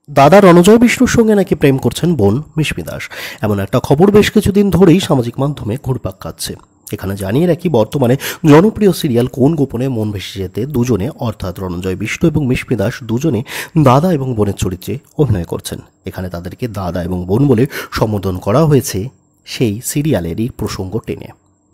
দাদা রণজয় বিষ্ণুর সঙ্গে নাকি প্রেম করছেন বোন মিশমি দাস, এমন একটা খবর বেশ কিছুদিন ধরেই সামাজিক মাধ্যমে ঘুরপাক খাচ্ছে। এখানে জানিয়ে রাখি, বর্তমানে জনপ্রিয় সিরিয়াল কোন গোপনে মন ভেসে যেতে দুজনে অর্থাৎ রণজয় বিষ্ণু এবং মিশমি দাস দুজনে দাদা এবং বোনের চরিত্রে অভিনয় করছেন। এখানে তাদেরকে দাদা এবং বোন বলে সম্বোধন করা হয়েছে সেই সিরিয়ালেরই প্রসঙ্গ টেনে।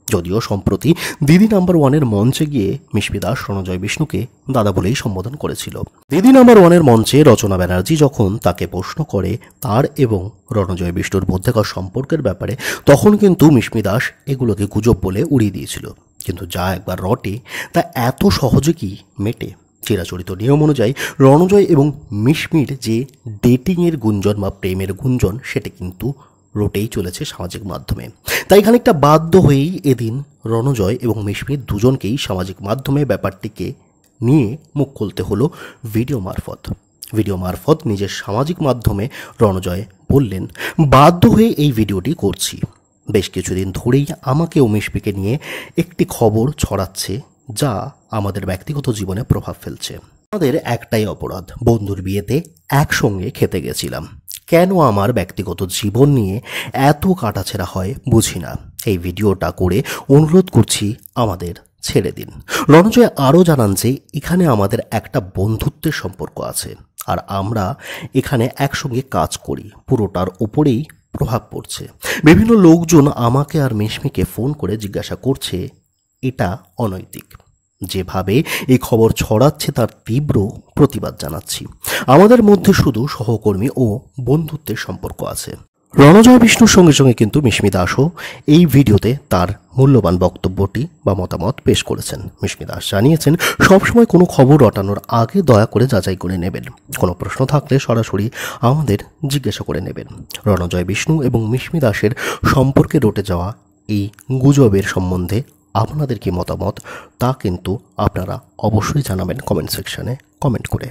যদিও সম্প্রতি দিদি নাম্বার ওয়ানের মঞ্চে গিয়ে মিশমি দাস রণজয় বিষ্ণুকে দাদা বলেই সম্বোধন করেছিল। দিদি নাম্বার ওয়ানের মঞ্চে রচনা ব্যানার্জি যখন তাকে প্রশ্ন করে তার এবং রণজয় বিষ্ণুর মধ্যেকার সম্পর্কের ব্যাপারে, তখন কিন্তু মিশমি দাস এগুলোকে গুজব বলে উড়িয়ে দিয়েছিল। কিন্তু যা একবার রটে তা এত সহজে কি মেটে? চিরাচরিত নিয়ম অনুযায়ী রণজয় এবং মিশমির যে ডেটিংয়ের গুঞ্জন বা প্রেমের গুঞ্জন, সেটা কিন্তু রটেই চলেছে সামাজিক মাধ্যমে। তাই খানিকটা বাধ্য হয়েই এদিন রণজয় এবং মিশমির দুজনকেই সামাজিক মাধ্যমে ব্যাপারটিকে নিয়ে মুখ খুলতে হলো ভিডিও মারফত নিজের সামাজিক মাধ্যমে রণজয় বললেন, বাধ্য হয়ে এই ভিডিওটি করছি। বেশ কিছুদিন ধরেই আমাকে ও মিশমিকে নিয়ে একটি খবর ছড়াচ্ছে যা আমাদের ব্যক্তিগত জীবনে প্রভাব ফেলছে। আমাদের একটাই অপরাধ, বন্ধুর বিয়েতে একসঙ্গে খেতে গেছিলাম। কেন আমার ব্যক্তিগত জীবন নিয়ে এত কাটাছেঁড়া হয় বুঝি না। এই ভিডিওটা করে অনুরোধ করছি আমাদের ছেড়ে দিন। রণজয় আরও জানান যে এখানে আমাদের একটা বন্ধুত্বের সম্পর্ক আছে, আর আমরা এখানে একসঙ্গে কাজ করি, পুরোটার উপরেই প্রভাব পড়ছে। বিভিন্ন লোকজন আমাকে আর মিশমিকে ফোন করে জিজ্ঞাসা করছে, এটা অনৈতিক। যেভাবে এই খবর ছড়াচ্ছে তার তীব্র প্রতিবাদ জানাচ্ছি। আমাদের মধ্যে শুধু সহকর্মী ও বন্ধুত্বের সম্পর্ক আছে। রণজয় বিষ্ণুর সঙ্গে সঙ্গে কিন্তু মিশমি দাসও এই ভিডিওতে তার মূল্যবান বক্তব্যটি বা মতামত পেশ করেছেন। মিশমি দাস জানিয়েছেন, সবসময় কোনো খবর রটানোর আগে দয়া করে যাচাই করে নেবেন। কোনো প্রশ্ন থাকলে সরাসরি আমাদের জিজ্ঞাসা করে নেবেন। রণজয় বিষ্ণু এবং মিশমি দাসের সম্পর্কে রটে যাওয়া এই গুজবের সম্বন্ধে আপনাদের কি মতামত তা কিন্তু আপনারা অবশ্যই জানাবেন কমেন্ট সেকশনে কমেন্ট করে।